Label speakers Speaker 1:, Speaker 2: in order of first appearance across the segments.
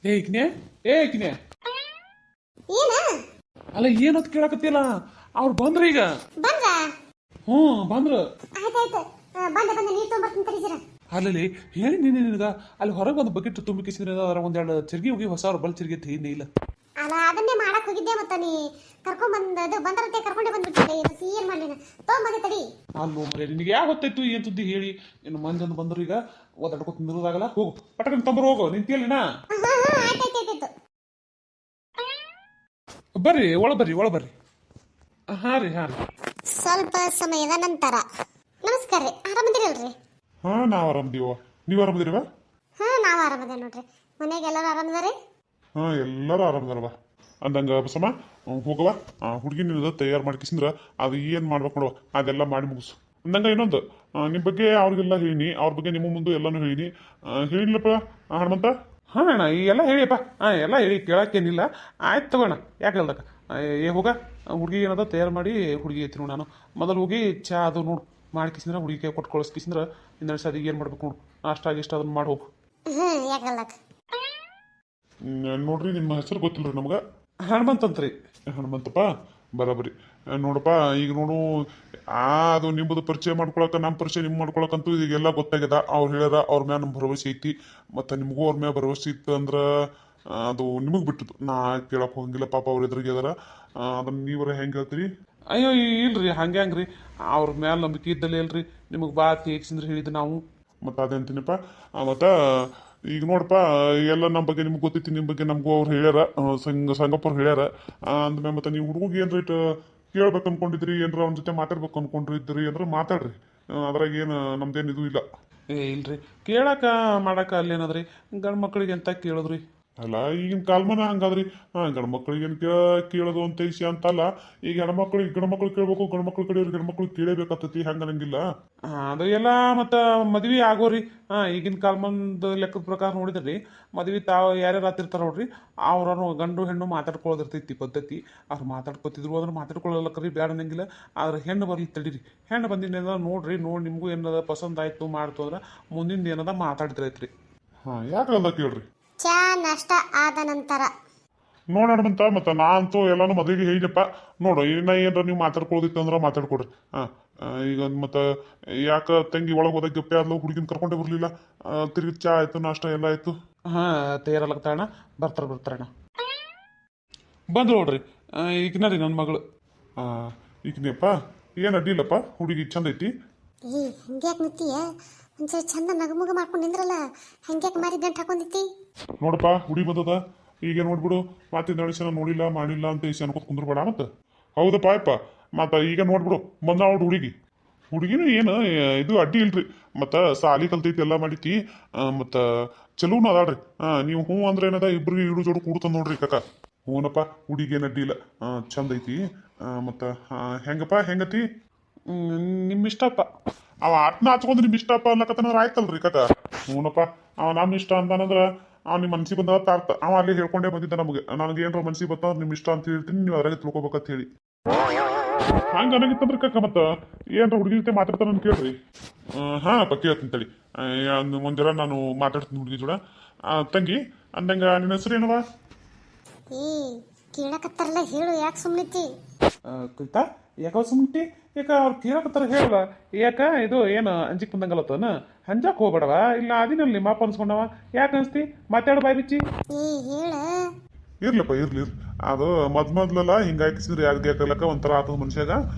Speaker 1: ಏಕ್ನೆ ಏಕ್ನೆ
Speaker 2: ಏನ
Speaker 1: ಅಲ್ಲ ಏನಂತ ಕೇಳಕತ್ತಿಲ್ಲ ಅವ್ರು ಬಂದ್ರ ಈಗ
Speaker 2: ಬಂದ್ರ
Speaker 1: ಹ್ಞೂ ಬಂದ್ರು
Speaker 2: ಆಯ್ತಾಯ್ತು ಬಂದ ನೀರು ತೊಗೊಂಬರ್ತೀನಿ ಕರೀಜಿರ
Speaker 1: ಅಲ್ಲಿ ಹೇಳಿ ನೀನು ನಿನಗ ಅಲ್ಲಿ ಹೊರಗೆ ಒಂದು ಬಕೆಟ್ ತುಂಬಿಕಿಸಿದ್ರೆ ಅದರ ಒಂದೆರಡು ಚಿರ್ಗಿ ಹೋಗಿ ಹೊಸ ಬಲ್ ಚಿರ್ಗಿ ಐತಿ ಇಲ್ಲ
Speaker 2: ಅಲ್ಲ ಅದನ್ನೇ ಮಾಡಕ್ ಹೋಗಿದ್ದೆ ಮತ್ತ ನೀ ಕರ್ಕೊಂಡ್ ಅದು ಬಂದರಂತೆ ಕರ್ಕೊಂಡೆ ಬಂದ್ಬಿಟ್ಟಿದ್ದೆ ಮತ್ತೆ ಏನ್ ಮಾಡ್ಲಿ ತೊಗೊಂಬಂದೆ ತಡಿ
Speaker 1: ಅಲ್ಲೋ ಮರೆ ನಿನಗೆ ಯಾವ ಗೊತ್ತಾಯ್ತು ಏನ್ ಸುದ್ದಿ ಹೇಳಿ ಇನ್ನು ಮಂದಿ ಒಂದು ಬಂದ್ರು ಈಗ ಓದಾಡ್ಕೊತ ನಿಲ್ಲೋದಾಗಲ್ಲ ಹೋಗು ಪಟಕನ್ ತಂಬರು ಹೋಗು ನಿಂತಿಯಲ್ಲಿನ
Speaker 2: ಆಯ್ತಾಯ್ತಾಯ್ತಾಯ್ತು
Speaker 1: ಬರ್ರಿ ಒಳ ಬರ್ರಿ ಹಾಂ ರೀ
Speaker 2: ಸ್ವಲ್ಪ ಸಮಯದ ನಂತರ ನಮಸ್ಕಾರ ರೀ ಆರಾಮದಿರಲ್ರಿ
Speaker 1: ಹಾಂ ನಾವು ಆರಾಮದೀವ ನೀವು ಆರಾಮದಿರಿವ
Speaker 2: ಹಾ ನಾವು ಆರಾಮದೇ ನೋಡ್ರಿ ಮನೆಗೆ ಎಲ್ಲರೂ ಆರಾಮದಾರಿ
Speaker 1: ಹಾಂ ಎಲ್ಲರೂ ಆರಾಮದಾರವ ಅಂದಂಗ ಬಸಮ್ಮ ಹೋಗವ ಹುಡುಗಿ ನಿನ್ನದ ತಯಾರು ಮಾಡ್ಕಿಸಿದ್ರ ಅದು ಏನು ಮಾಡ್ಬೇಕು ನೋಡುವ ಅದೆಲ್ಲ ಮಾಡಿ ಮುಗಿಸು ಅಂದಂಗ ಇನ್ನೊಂದು ನಿಮ್ಮ ಬಗ್ಗೆ ಅವ್ರಿಗೆಲ್ಲ ಹೇಳಿನಿ ಅವ್ರ ಬಗ್ಗೆ ನಿಮ್ಮ ಮುಂದೆ ಎಲ್ಲನೂ ಹೇಳಿನಿ ಹೇಳಿಲ್ಲಪ್ಪ ಹನುಮಂತ ಹಾಂ ಅಣ್ಣ ಈ ಎಲ್ಲ ಹೇಳಿಯಪ್ಪ ಎಲ್ಲ ಹೇಳಿ ಕೇಳಕ್ಕೇನಿಲ್ಲ ಆಯ್ತು ತಗೋಣ ಯಾಕೆ ಹೇಳ್ದಕ್ಕ ಹೋಗ ಹುಡುಗಿ ಏನದ ತಯಾರು ಮಾಡಿ ಹುಡುಗಿ ಐತಿ ನೋಡು ನಾನು ಮೊದಲು ಹೋಗಿ ಚಾ ಅದು ನೋಡು ಮಾಡ್ಕಿಸಿದ್ರೆ ಹುಡುಗಿ ಕೊಟ್ಟು ಕಳಿಸ್ಕಿಸಿದ್ರೆ ಇನ್ನೊಂದು ಸಲ ಏನು ಮಾಡ್ಬೇಕು ನೋಡು ನಾಷ್ಟ ಆಗಿಷ್ಟ ಅದನ್ನ ಮಾಡಿ ಹೋಗು
Speaker 2: ಯಾಕಲ್ಲಕ್
Speaker 1: ನೋಡ್ರಿ ನಿಮ್ಮ ಹೆಸರು ಗೊತ್ತಿಲ್ಲ ರೀ ನಮ್ಗೆ ಹನುಮಂತಂತ್ರಿ ಹನುಮಂತಪ್ಪ ಬರಾಬರಿ ನೋಡಪ್ಪ ಈಗ ನೋಡು ಅದು ನಿಮ್ಮದು ಪರಿಚಯ ಮಾಡ್ಕೊಳಕ ನಮ್ಮ ಪರಿಚಯ ನಿಮ್ಮ ಮಾಡ್ಕೊಳಕಂತೂ ಈಗೆಲ್ಲ ಗೊತ್ತಾಗ್ಯದ ಅವ್ರು ಹೇಳ್ಯಾರ ಅವ್ರ ಮ್ಯಾಲ ನಮ್ಮ ಭರವಸೆ ಐತಿ ಮತ್ತು ನಿಮಗೂ ಅವ್ರ ಮ್ಯಾಲ ಭರವಸೆ ಇತ್ತು ಅಂದ್ರೆ ಅದು ನಿಮಗೆ ಬಿಟ್ಟದ್ದು ನಾ ಕೇಳಕ್ಕೆ ಹೋಗಂಗಿಲ್ಲ ಪಾಪ ಅವ್ರ ಎದುರಿಗೆ ಅದಾರ ಅದನ್ನ ನೀವರ ಹೆಂಗೆ ಹೇಳ್ತೀರಿ ಅಯ್ಯೋ ಇಲ್ರಿ ಹಂಗ್ರಿ ಅವ್ರ ಮ್ಯಾಲ ನಂಬಿಕೆ ಇದ್ದಲ್ಲೇ ಇಲ್ರಿ ನಿಮಗೆ ಬಾ ತೇಗ್ಸಿಂದ್ರೆ ಹೇಳಿದ್ದು ನಾವು ಮತ್ತು ಅದೇಂತೀನಿಪ್ಪ ಮತ್ತು ಈಗ ನೋಡಪ್ಪ ಎಲ್ಲ ನಮ್ಮ ಬಗ್ಗೆ ನಿಮ್ಗೆ ಗೊತ್ತೈತಿ ನಿಮ್ಮ ಬಗ್ಗೆ ನಮಗೂ ಅವ್ರು ಹೇಳ್ಯಾರ ಸಂಗಪ್ಪವ್ರು ಹೇಳ್ಯಾರ ಅಂದ್ಮೇಲೆ ಮತ್ತೆ ನೀವು ಹುಡುಗಿಗೆ ಏನು ರೇಟ್ ಕೇಳ್ಬೇಕು ಅನ್ಕೊಂಡಿದ್ರಿ ಏನಾರ ಅವ್ನ ಜೊತೆ ಮಾತಾಡ್ಬೇಕು ಅನ್ಕೊಂಡಿದ್ರಿ ಅಂದ್ರೆ ಮಾತಾಡ್ರಿ ಅದ್ರಾಗ ಏನು ನಮ್ದೇನು ಇದು ಇಲ್ಲ ಇಲ್ರಿ ಕೇಳಕ ಮಾಡಕ ಅಲ್ಲೇನದ್ರಿ ಗಂಡು ಮಕ್ಳಿಗೆ ಎಂತ ಕೇಳಿದ್ರಿ ಅಲ್ಲ ಈಗಿನ ಕಾಲ್ಮನ ಹಂಗಾದ್ರಿ ಗಂಡು ಮಕ್ಳಿಗೆ ಏನು ಕೇಳೋದು ಅಂತ ವಿಷಯ ಅಂತಲ್ಲ ಈಗ ಹೆಣ್ಮಕ್ಳಿಗೆ ಗಂಡು ಕೇಳ್ಬೇಕು ಗಂಡು ಮಕ್ಳು ಕಡೆಯವ್ರಿಗೆ ಗಂಡು ಮಕ್ಳು ಕೇಳಬೇಕಾಗ್ತೈತಿ ಹಂಗೆ ಅನ್ನಂಗಿಲ್ಲ ಅದು ಎಲ್ಲ ಮತ್ತು ಮದ್ವೆ ಆಗೋರಿ ಈಗಿನ ಕಾಲ್ಮಂದ ಲೆಕ್ಕದ ಪ್ರಕಾರ ನೋಡಿದ್ರಿ ಮದ್ವೆ ತಾವು ಯಾರ್ಯಾರು ಆತಿರ್ತಾರ ನೋಡ್ರಿ ಅವ್ರನ್ನು ಗಂಡು ಹೆಣ್ಣು ಮಾತಾಡ್ಕೊಳ್ಳೋದಿರ್ತೈತಿ ಪದ್ಧತಿ ಅವ್ರು ಮಾತಾಡ್ಕೊತಿದ್ರು ಅಂದ್ರೆ ಮಾತಾಡ್ಕೊಳ್ಳಲಕ್ಕರಿ ಬ್ಯಾಡ ಅನ್ನಂಗಿಲ್ಲ ಆದ್ರೆ ಹೆಣ್ಣು ಬರ್ಲಿ ತಡೀರಿ ಹೆಣ್ಣು ಬಂದಿನ ನೋಡ್ರಿ ನೋಡಿ ನಿಮಗೂ ಏನದ ಪಸಂದ್ ಆಯ್ತು ಮಾಡ್ತು ಅಂದ್ರೆ ಮುಂದಿನ ಏನದ ಮಾತಾಡಿದ್ರೈತ್ರಿ ಯಾಕಲ್ಲ ಕೇಳ್ರಿ
Speaker 2: ಚಾ ನಾಷ್ಟ ಆದ ನಂತರ
Speaker 1: ನೋಡೋಣಂತ ಮತ್ತೆ ನಾ ಅಂತೂ ಎಲ್ಲಾನು ಮದುವೆಗೆ ಹೇಳಿದಪ್ಪ ನೋಡು ಇನ್ನ ಏನಾರ ನೀವು ಮಾತಾಡ್ಕೊಳ್ಳೋದಿತ್ತು ಅಂದ್ರೆ ಮಾತಾಡ್ಕೊಡ್ರಿ ಈಗ ಮತ್ತೆ ಯಾಕೆ ತಂಗಿ ಒಳಗೆ ಹೋದಾಗ ಗಪ್ಪೆ ಆದ್ಲು ಹುಡುಗಿನ ಕರ್ಕೊಂಡೇ ಬರಲಿಲ್ಲ ತಿರುಗಿ ಚಾ ಆಯ್ತು ನಾಷ್ಟ ಎಲ್ಲ ಆಯ್ತು ತಯಾರಲ್ಲಗ್ತಾಣ ಬರ್ತಾರಣ್ಣ ಬಂದು ನೋಡ್ರಿ ಈಗಿನ ರೀ ನನ್ನ ಮಗಳು ಈಗಿನಪ್ಪ ಏನು ಅಡ್ಡಿಲ್ಲಪ್ಪ ಹುಡುಗಿ ಚಂದ ಐತಿ
Speaker 2: ಹಂಗ್ಯಾಕೆ ನಿಂತೀಯ ಒಂದ್ಸರಿ ಚಂದ ನಗಮುಗ ಮಾಡ್ಕೊಂಡು ನಿಂದ್ರಲ್ಲ ಹಂಗ್ಯಾಕೆ ಮಾರಿ ಗಂಟು ಹಾಕೊಂಡಿತ್ತಿ
Speaker 1: ನೋಡಪ್ಪ ಹುಡುಗಿ ಬಂದದ ಈಗ ನೋಡ್ಬಿಡು ಮತ್ತೆ ನಡೆಸನ ನೋಡಿಲ್ಲ ಮಾಡಿಲ್ಲ ಅಂತ ಈಸಿ ಅನ್ಕೋತ ಕುಂದ್ರಬೇಡ ಮತ್ತೆ ಹೌದಪ್ಪ ಅಪ್ಪ ಮತ್ತೆ ಈಗ ನೋಡ್ಬಿಡು ಬಂದ ಅವ್ರು ಹುಡುಗಿನೂ ಏನು ಇದು ಅಡ್ಡಿ ಇಲ್ರಿ ಮತ್ತು ಸಾಲಿ ಕಲ್ತೈತಿ ಎಲ್ಲ ಮಾಡಿತಿ ಮತ್ತು ಚಲೋನು ಅದಾಳ್ರಿ ನೀವು ಹ್ಞೂ ಅಂದ್ರೆ ಏನದ ಇಬ್ರಿಗೆ ಇಡು ಜೋಡು ಕೂಡ್ತಂದು ನೋಡ್ರಿ ಕಾಕ ಹ್ಞೂನಪ್ಪ ಹುಡುಗಿ ಏನು ಅಡ್ಡಿ ಇಲ್ಲ ಚಂದ ಐತಿ ಮತ್ತು ಹೆಂಗಪ್ಪ ಹೆಂಗತಿ ನಿಮ್ಮಿಷ್ಟಪ್ಪ ಅವ ಆತ್ನ ಹಚ್ಕೊಂಡು ನಿಮ್ಮ ಇಷ್ಟಪ್ಪ ಅನ್ಲಕತ್ತಂದ್ರೆ ಆಯ್ತಲ್ರಿ ಕಾಕ ಹ್ಞೂನಪ್ಪ ಅವ ನಮ್ಮ ಇಷ್ಟ ಅಂತಾನಂದ್ರೆ ಅವ್ನು ನಿಮ್ಮ ಮನ್ಸಿಗೆ ಬಂದ ತಾರ್ತ ಅವ ಅಲ್ಲಿ ಹೇಳ್ಕೊಂಡೇ ಬಂದಿದ್ದ ನಮಗೆ ನನಗೆ ಏನಾರ ಮನ್ಸಿಗೆ ಬಂತಂದ್ರೆ ನಿಮ್ಮ ಇಷ್ಟ ಅಂತ ಹೇಳ್ತೀನಿ ನೀವು ಅದ್ರಾಗೆ ತಿಳ್ಕೊಬೇಕಂತ ಹೇಳಿ ಹಂಗೆ ನನಗಿತ್ತಂದ್ರೆ ಕಕ್ಕ ಮತ್ತು ಏನಾರ ಹುಡುಗಿ ಜೊತೆ ಮಾತಾಡ್ತಾನೆ ಕೇಳ್ರಿ ಹಾಂ ಅಪ್ಪ ಕೇಳ್ತೀನಿ ತಡಿ ಒಂದೆಲ್ಲ ನಾನು ಮಾತಾಡ್ತೀನಿ ಹುಡುಗಿ ಜೋಡ ತಂಗಿ ಅಂದಂಗೆ ನಿನ್ನ ಹೆಸರು ಏನವ
Speaker 2: ಕೇಳಕತ್ತಾರಲ್ಲ ಹೇಳು ಯಾಕೆ ಸುಮ್ಮನಿತಿ
Speaker 1: ಕವಿತಾ ಯಾಕ ಸುಮ್ತಿ ಯಾಕ ಅವ್ರು ಕೇಳಕತ್ತಾರ ಹೇಳಲ್ಲ ಯಾಕ ಇದು ಏನು ಅಂಜಿಕ್ ಬಂದಂಗಲ್ಲತ್ತನ ಹಂಜಾಕ್ ಹೋಗ್ಬೇಡವ ಇಲ್ಲ ಅದಿನಲ್ಲಿ ನಿಮ್ಮ ಅಪ್ಪ ಅನ್ಸ್ಕೊಂಡವ ಯಾಕೆ ಅನ್ಸ್ತಿ ಮಾತಾಡ ಬಾಯ್ ಬಿಚ್ಚಿ
Speaker 2: ಹೇಳ
Speaker 1: ಇರ್ಲಪ್ಪ ಇರ್ಲಿ ಅದು ಮೊದ್ಲೆಲ್ಲ ಹಿಂಗ ಹಾಕಿಸಿದ್ರೆ ಯಾಕೆ ಯಾಕಲಕ್ಕ ಒಂಥರ ಆತದ ಮನುಷ್ಯಾಗ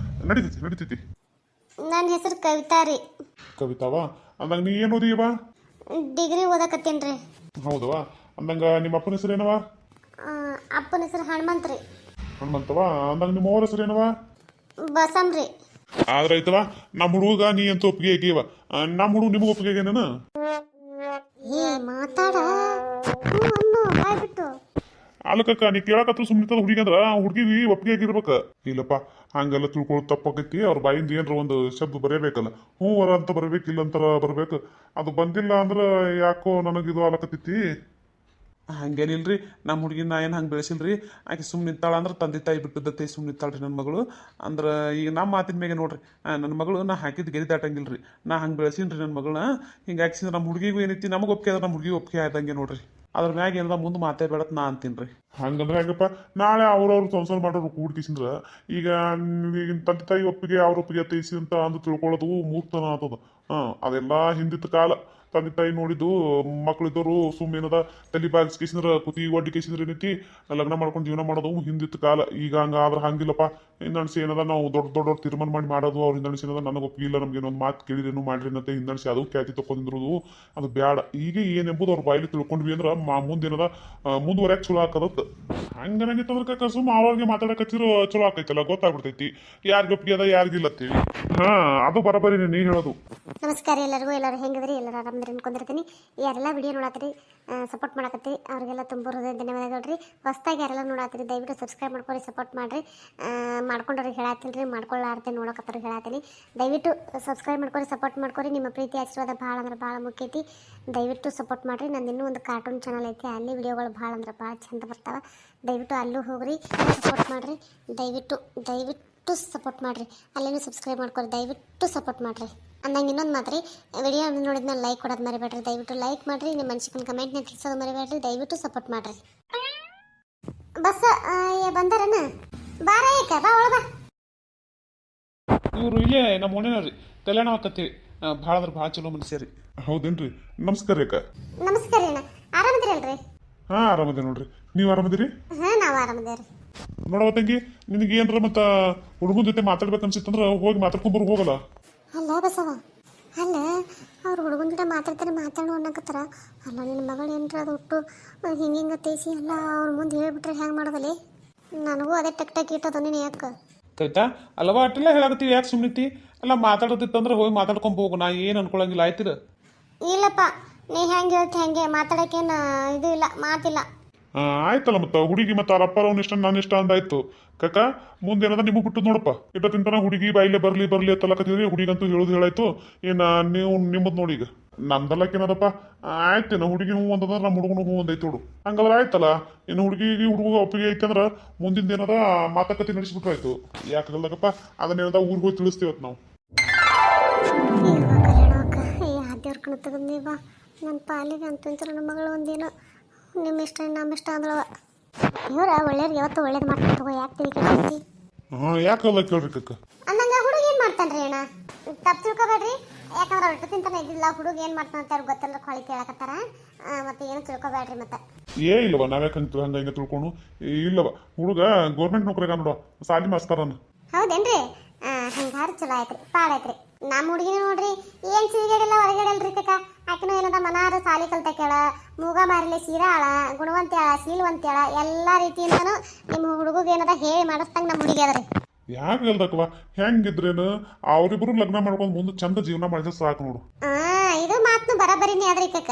Speaker 1: ನಡೀತೈತಿ
Speaker 2: ನನ್ನ ಹೆಸರು ಕವಿತಾ ರೀ
Speaker 1: ಕವಿತಾವ ಅಂದಂಗ ನೀ ಏನು ಓದಿಯವ
Speaker 2: ಡಿಗ್ರಿ ಓದಕತ್ತೇನ್ರಿ
Speaker 1: ಹೌದವ ಅಂದಂಗ ನಿಮ್ಮ ಅಪ್ಪನ ಹೆಸರು ಏನವ
Speaker 2: ಅಪ್ಪನ ಹೆಸರು ಹನುಮಂತ್ ರೀ
Speaker 1: ಹನುಮಂತವ ಅಂದಂಗ ನಿಮ್ಮ ಅವ್ರ ಹೆಸರು ಏನವ
Speaker 2: ಬಸಮ್ರಿ
Speaker 1: ಆದ್ರೈತವ ನಮ್ಮ ಹುಡುಗ ನೀ ಅಂತ ಒಪ್ಪಿಗೆ ಆಗೀವ ನಮ್ಮ ಹುಡುಗ ನಿಮಗೆ ಒಪ್ಪಿಗೆ ಆಗೇನ
Speaker 2: ಮಾತಾಡ ಬಿಟ್ಟು
Speaker 1: ಅಲ್ಲಕ್ಕ ನೀ ಕೇಳಕತ್ರ ಸುಮ್ಮನಿತ್ತದ ಹುಡುಗಿ ಅಂದ್ರ ಹುಡುಗಿಗೆ ಒಪ್ಪಿಗೆ ಆಗಿರ್ಬೇಕ ಇಲ್ಲಪ್ಪ ಹಂಗೆಲ್ಲ ತಿಳ್ಕೊಳ್ಳೋದು ತಪ್ಪಾಕೈತಿ ಅವ್ರ ಬಾಯಿಂದ ಏನಾರ ಒಂದು ಶಬ್ದ ಬರೀಬೇಕಲ್ಲ ಹ್ಞೂ ವರ ಅಂತ ಬರ್ಬೇಕಿಲ್ಲ ಅಂತಾರ ಬರ್ಬೇಕು ಅದು ಬಂದಿಲ್ಲ ಅಂದ್ರೆ ಯಾಕೋ ನನಗಿದು ಆಲಕತ್ತೈತಿ ಹಂಗೇನಿಲ್ರಿ ನಮ್ಮ ಹುಡುಗಿನ ನಾ ಏನು ಹಂಗೆ ಬೆಳೆಸಿಲ್ರಿ ಆಕೆ ಸುಮ್ಮನೆ ನಿಂತಾಳ ಅಂದ್ರೆ ತಂದೆ ತಾಯಿ ಬಿಟ್ಟದತ್ತೆ ಸುಮ್ಮನೆ ನಿಂತಾಳ್ರಿ ನನ್ನ ಮಗಳು ಅಂದ್ರೆ ಈಗ ನಮ್ಮ ಮಾತಿನ ಮ್ಯಾಗೆ ನೋಡ್ರಿ ನನ್ನ ಮಗಳು ನಾ ಹಾಕಿದ್ದು ಗೆರಿ ದಾಟಂಗಿಲ್ರಿ ನಾ ಹಂಗೆ ಬೆಳೆಸೀನಿ ನನ್ನ ಮಗಳನ್ನ ಹಿಂಗೆ ಹಾಕ್ಸಿದ್ರೆ ನಮ್ಮ ಹುಡುಗಿಗೂ ಏನೈತಿ ನಮಗೆ ಒಪ್ಪಿಗೆ ಅದ ನಮ್ಮ ಹುಡುಗಿ ಒಪ್ಪಿಗೆ ಆಯ್ತಂಗೆ ನೋಡ್ರಿ
Speaker 3: ಅದ್ರ ಮ್ಯಾಗ ಏನದ ಮುಂದೆ ಮಾತೇ ಬೇಡತ್ ನಾ ಅಂತೀನಿ ರೀ.
Speaker 1: ಹಂಗಂದ್ರೆ ಹೆಂಗಪ್ಪ, ನಾಳೆ ಅವ್ರವ್ರು ಸಂಸಾರ ಮಾಡೋರು ಕೂಡ್ಕಿಸಿಂದ್ರ ಈಗ ಈಗಿನ ತಂದೆ ತಾಯಿ ಒಪ್ಪಿಗೆ ಅವ್ರ ಒಪ್ಪಿಗೆ ತೈಸಿ ಅಂತ ಅಂದು ತಿಳ್ಕೊಳ್ಳೋದು ಮೂರ್ತನ ಆಗ್ತದ. ಅದೆಲ್ಲ ಹಿಂದಿತ್ತ ಕಾಲ. ತಂದೆ ತಾಯಿ ನೋಡಿದ್ದು ಮಕ್ಳಿದ್ದವರು ಸುಮ್ಮನೆನದ ತಲೆ ಬಾಗಿಸ್ಕೇಸಿಂದ್ರ ಕುತಿ ಒಡ್ಡಿ ಕೇಸಿಂದ್ರ ಏನೈತಿ ಲಗ್ನ ಮಾಡ್ಕೊಂಡು ಜೀವನ ಮಾಡೋದು ಹಿಂದಿತ್ತ ಕಾಲ. ಈಗ ಹಂಗಾದ್ರೆ ಹಂಗಿಲ್ಲಪ್ಪ. ಹಿಂದಣಿಸಿ ಏನದ ನಾವು ದೊಡ್ಡವ್ರು ತೀರ್ಮಾನ ಮಾಡಿ ಮಾಡೋದು. ಅವ್ರ ಹಿಂದಣಿಸಿ ಏನದ ನನಗೆ ಒಪ್ಪಿಗೆ ಇಲ್ಲ, ನಮ್ಗೆ ಒಂದು ಮಾತು ಕೇಳಿರೇನು ಮಾಡ್ರಿ ಅನ್ನತ್ತೆ ಹಿಂದಣಿಸಿ ಅದು ಖ್ಯಾತಿ ತಕೊಂಡಿರೋದು ಅದು ಬ್ಯಾಡ. ಈಗ ಏನೆಂಬುದು ಅವ್ರ ಬಾಯಲ್ಲಿ ತಿಳ್ಕೊಂಡ್ವಿ ಅಂದ್ರೆ ಮುಂದೇನದ ಮುಂದುವರೆಯಕ್ಕೆ ಚಲೋ ಹಾಕದತ್ತ. ಹಂಗನಾಗಿತ್ತಂದ್ರೆ ಸುಮ್ಮ ಅವಾಗ ಮಾತಾಡಕತ್ತಿರೋ ಚಲೋ ಆಕೈತಲ್ಲ, ಗೊತ್ತಾಗ್ಬಿಡ್ತೈತಿ ಯಾರಿಗೆ ಒಪ್ಪಿಗೆ ಅದ ಯಾರಿಗಿಲ್ಲತ್ತೀವಿ. ಅದು ಬರಬರಿ ನೀ ಹೇಳೋದು.
Speaker 2: ನಮಸ್ಕಾರ ಎಲ್ಲರಿಗೂ. ಎಲ್ಲರೂ ಹೆಂಗಿದ್ರಿ? ಎಲ್ಲರೂ ಆರಾಮದ್ರಿ ಅನ್ಕೊಂಡಿರ್ತೀನಿ. ಯಾರೆಲ್ಲ ವಿಡಿಯೋ ನೋಡತ್ತೀರಿ, ಸಪೋರ್ಟ್ ಮಾಡಕತ್ತೀರಿ ಅವ್ರಿಗೆಲ್ಲ ತುಂಬ ಹೃದಯ ಧನ್ಯವಾದಗಳು ರೀ. ಹೊಸ್ದಾಗಿ ಯಾರೆಲ್ಲ ನೋಡತ್ತೀರಿ ದಯವಿಟ್ಟು ಸಬ್ಸ್ಕ್ರೈಬ್ ಮಾಡ್ಕೊರಿ, ಸಪೋರ್ಟ್ ಮಾಡಿರಿ. ಮಾಡ್ಕೊಂಡವ್ರಿಗೆ ಹೇಳತ್ತೀನಿ ರೀ, ಮಾಡ್ಕೊಳ್ಳಾರ್ತೆ ನೋಡಕತ್ತವ್ರಿಗೆ ಹೇಳತ್ತೀನಿ. ದಯವಿಟ್ಟು ಸಬ್ಸ್ಕ್ರೈಬ್ ಮಾಡ್ಕೊರಿ, ಸಪೋರ್ಟ್ ಮಾಡ್ಕೊರಿ. ನಿಮ್ಮ ಪ್ರೀತಿ ಆಶೀರ್ವಾದ ಭಾಳ ಅಂದ್ರೆ ಭಾಳ ಮುಖ್ಯ ಐತಿ. ದಯವಿಟ್ಟು ಸಪೋರ್ಟ್ ಮಾಡಿರಿ. ನಂದು ಇನ್ನೂ ಒಂದು ಕಾರ್ಟೂನ್ ಚಾನಲ್ ಐತಿ, ಅಲ್ಲಿ ವಿಡಿಯೋಗಳು ಭಾಳ ಅಂದ್ರೆ ಭಾಳ ಚಂದ ಬರ್ತಾವೆ. ದಯವಿಟ್ಟು ಅಲ್ಲೂ ಹೋಗ್ರಿ, ಸಪೋರ್ಟ್ ಮಾಡಿರಿ. ದಯವಿಟ್ಟು ಸಪೋರ್ಟ್ ಮಾಡಿರಿ. ಅಲ್ಲೇನು ಸಬ್ಸ್ಕ್ರೈಬ್ ಮಾಡ್ಕೊರಿ, ದಯವಿಟ್ಟು ಸಪೋರ್ಟ್ ಮಾಡಿರಿ. ಅಂದಂಗೆ ಇನ್ನೊಂದು ಮಾತು ರೀ, ವಿಡಿಯೋ ನೋಡಿದ್ಮೇಲೆ ಲೈಕ್ ಕೊಡೋದು ಮರಿಬೇಡ್ರಿ. ದಯವಿಟ್ಟು ಲೈಕ್ ಮಾಡಿರಿ. ನಿಮ್ಮ ಮನ್ಸಿಗೆ ಕಮೆಂಟ್ನ ತಿಳಿಸೋದು ಮರಿಬೇಡ್ರಿ. ದಯವಿಟ್ಟು ಸಪೋರ್ಟ್ ಮಾಡಿರಿ. ಬಸ್ ಬಂದಾರನ? ಬಾರ ಏಕ ಬಾ ಒಳ ಬಾ.
Speaker 3: ಇವರು ಇಲ್ಲೇ ನಮ್ಮ ಓಣಿನವ್ರಿ, ಕಲ್ಯಾಣ ಆಕತ್ತೀವಿ. ಭಾಳ ಅಂದ್ರೆ ಭಾಳ ಚಲೋ ಮನುಷ್ಯ ರೀ.
Speaker 1: ಹೌದೇನ್ರಿ? ನಮಸ್ಕಾರ ಅಕ್ಕ.
Speaker 2: ನಮಸ್ಕಾರ ಅಣ್ಣ, ಆರಾಮದಿರಲ್ರಿ?
Speaker 1: ಆರಾಮದೇ ನೋಡ್ರಿ. ನೀವು ಆರಾಮದಿರಿ?
Speaker 2: ನಾವು ಆರಾಮದೇವ್ರಿ.
Speaker 1: ನೋಡವ ತಂಗಿ, ನಿನಗೆ ಏನ್ರ ಮತ್ತ ಹುಡುಗನ ಜೊತೆ ಮಾತಾಡ್ಬೇಕು ಅನ್ಸಿತ್ತಂದ್ರ ಹೋಗಿ ಮಾತಾಡ್ಕೊಂಬರು ಹೋಗಲ್ಲ.
Speaker 2: ಅಲ್ಲ ಬಸವ, ಅಲ್ಲ ಅವ್ರು ಹುಡುಗನ ಜೊತೆ ಮಾತಾಡೋ ಅನ್ನಕತ್ತಾರ. ಅಲ್ಲ ನಿನ್ನ ಮಗಳು ಏನ್ರ ಅದು ಹುಟ್ಟು ಹಿಂಗ ತೇಸಿ ಎಲ್ಲ ಅವ್ರ ಮುಂದೆ ಹೇಳ್ಬಿಟ್ರೆ ಹೆಂಗೆ ಮಾಡೋದಲ್ಲಿ? ನನಗೂ ಅದೇ ಟಕ್ ಇಟ್ಟದ ನೀನು ಯಾಕೆ
Speaker 3: ಕವಿತಾ ಅಲ್ಲವಾ ಅಟ್ಟೆಲ್ಲ ಹೇಳಾಕತ್ತೀವಿ, ಯಾಕೆ ಸುಮ್ಮನಿತಿ? ಎಲ್ಲ ಮಾತಾಡೋದಿತ್ತಂದ್ರೆ ಹೋಗಿ ಮಾತಾಡ್ಕೊಂಡ್ ಹೋಗು, ನಾ ಏನು ಅನ್ಕೊಳಂಗಿಲ್ಲ. ಆಯ್ತಿರ?
Speaker 2: ಇಲ್ಲಪ್ಪ, ನೀ ಹೆಂಗೆ ಹೇಳ್ತಿ ಹೆಂಗೆ ಮಾತಾಡೋಕ್ಕೇನು ಇದು ಇಲ್ಲ, ಮಾತಿಲ್ಲ.
Speaker 1: ಆಯ್ತಲ್ಲ ಮತ್ತ ಹುಡುಗಿ ಮತ್ತ ಅವ್ರ ಅಪ್ಪ ಅವ್ನ ಇಷ್ಟ ನನ್ನ ಇಷ್ಟ ಅಂದಾಯ್ತು. ಕಕ್ಕ ಮುಂದೇನದ ನಿಮಗೆ ಬಿಟ್ಟು ನೋಡಪ್ಪ. ಇಟ್ಟತಿಂತನ ಹುಡುಗಿ ಬಾಯಿಲೆ ಬರ್ಲಿ ಅಂತಲಕತ್ತಿದ್ರಿ. ಹುಡುಗಂತೂ ಹೇಳೋದು ಹೇಳಾಯ್ತು. ನೀವು ನಿಮ್ಮದ್ ನೋಡಿ. ಈಗ ನಮ್ದಲ್ಲಕ್ಕೇನದಪ್ಪ, ಆಯ್ತೇನ ಹುಡುಗಿ ಹೂ ಅಂತಂದ್ರೆ ನಮ್ಮ ಹುಡುಗನು ಹೂ ಒಂದೈತು ನೋಡು. ಹಂಗಂದ್ರೆ ಆಯ್ತಲ್ಲ. ಇನ್ನು ಹುಡುಗ ಒಪ್ಪಿಗೆ ಐತಂದ್ರ ಮುಂದಿನ ಏನದ ಮಾತುಕತೆ ನಡೆಸ್ಬಿಟ್ರು ಆಯ್ತು. ಯಾಕಾಗಲ್ಲಕಪ್ಪ, ಅದನ್ನೇನದ ಊರಿಗೆ ಹೋಗಿ ತಿಳಿಸ್ತೀವತ್ ನಾವು.
Speaker 2: ದೇವ್ರ ಕಣ ತಗೊಂಡೀವ ನನ್ನ ಪಾಲಿಗೆ ಅಂತಂತ ನನ್ನ ಮಗಳು ಒಂದೇನು ನಿಮ್ಮ ಇಷ್ಟ ನಮ್ಮ ಇಷ್ಟ ಅಂದ್ರವ. ಇವ್ರ ಒಳ್ಳೇದು ಯಾವತ್ತು ಒಳ್ಳೇದು ಮಾಡ್ಕೊಂಡು ತಗೋ. ಯಾಕೆ ತಿಳ್ಕೊಳ್ತಿ?
Speaker 1: ಯಾಕಲ್ಲ ಕೇಳ್ರಿ ಕಕ್ಕ.
Speaker 2: ಅಂದಂಗ ಹುಡುಗ ಏನು ಮಾಡ್ತಾನ್ರಿ ಅಣ್ಣ? ತಪ್ಪು ತಿಳ್ಕೊಬೇಡ್ರಿ. ಯಾಕಂದ್ರೆ ಅವ್ರು ತಿಂತಾನೆ ಇದ್ದಿಲ್ಲ. ಹುಡುಗ ಏನು ಮಾಡ್ತಾನೆ ಅಂತ ಅವ್ರಿಗೆ ಗೊತ್ತಿಲ್ಲ, ಹೊಳಿ ಕೇಳಕತ್ತಾರ. ಮತ್ತೆ ಏನು ತಿಳ್ಕೊಬೇಡ್ರಿ. ಮತ್ತೆ
Speaker 1: ಇಲ್ಲವ ನಾವ್ಯಾಕೆ ಹಂಗ ಹಿಂಗ ತಿಳ್ಕೊಂಡು ಇಲ್ಲವ. ಹುಡುಗ ಗೌರ್ಮೆಂಟ್ ನೌಕರಿಗ ನೋಡುವ, ಸಾಲಿ ಮಾಸ್ತರನ.
Speaker 2: ಹೌದೇನ್ರಿ? ಹಂಗಾರು ಚಲೋ ಆಯ್ತ್ರಿ, ಪಾಡಾಯ್ತ್ರಿ. ನಮ್ಮ ಹುಡುಗಿನ ನೋಡ್ರಿ ಏನು ಸಿರಿಗಡೆಲ್ಲ ಹೊರಗಡೆಲ್ರಿ ಕಕ್ಕ. ಆಕಿನೂ ಏನದ ಮನಾರು ಸಾಲಿ ಕಲ್ತಕ್ಯಾಳ, ಮೂಗ ಮಾರಿಲೆ ಸೀರಾಳ, ಗುಣವಂತ್ಯಾಳ, ಶೀಲವಂತ್ಯಾಳ, ಎಲ್ಲ ರೀತಿಯಿಂದನೂ ನಿಮ್ಮ ಹುಡುಗಗೆ ಏನದ ಹೇಳಿ ಮಾಡಿಸ್ದಂಗೆ ನಮ್ಮ ಹುಡುಗಿ ಅದ್ರಿ.
Speaker 1: ಯಾಕೆ ಹೇಳ್ದಕ್ಕವ? ಹೆಂಗಿದ್ರೇನು ಅವರಿಬ್ರು ಲಗ್ನ ಮಾಡ್ಕೊಂಡು ಮುಂದೆ ಚಂದ ಜೀವನ ಮಾಡಿದ್ರೆ ಸಾಕು ನೋಡು.
Speaker 2: ಇದು ಮಾತನ್ನು ಬರಬರಿನೇ ಅದ್ರಿ ಕಕ್ಕ.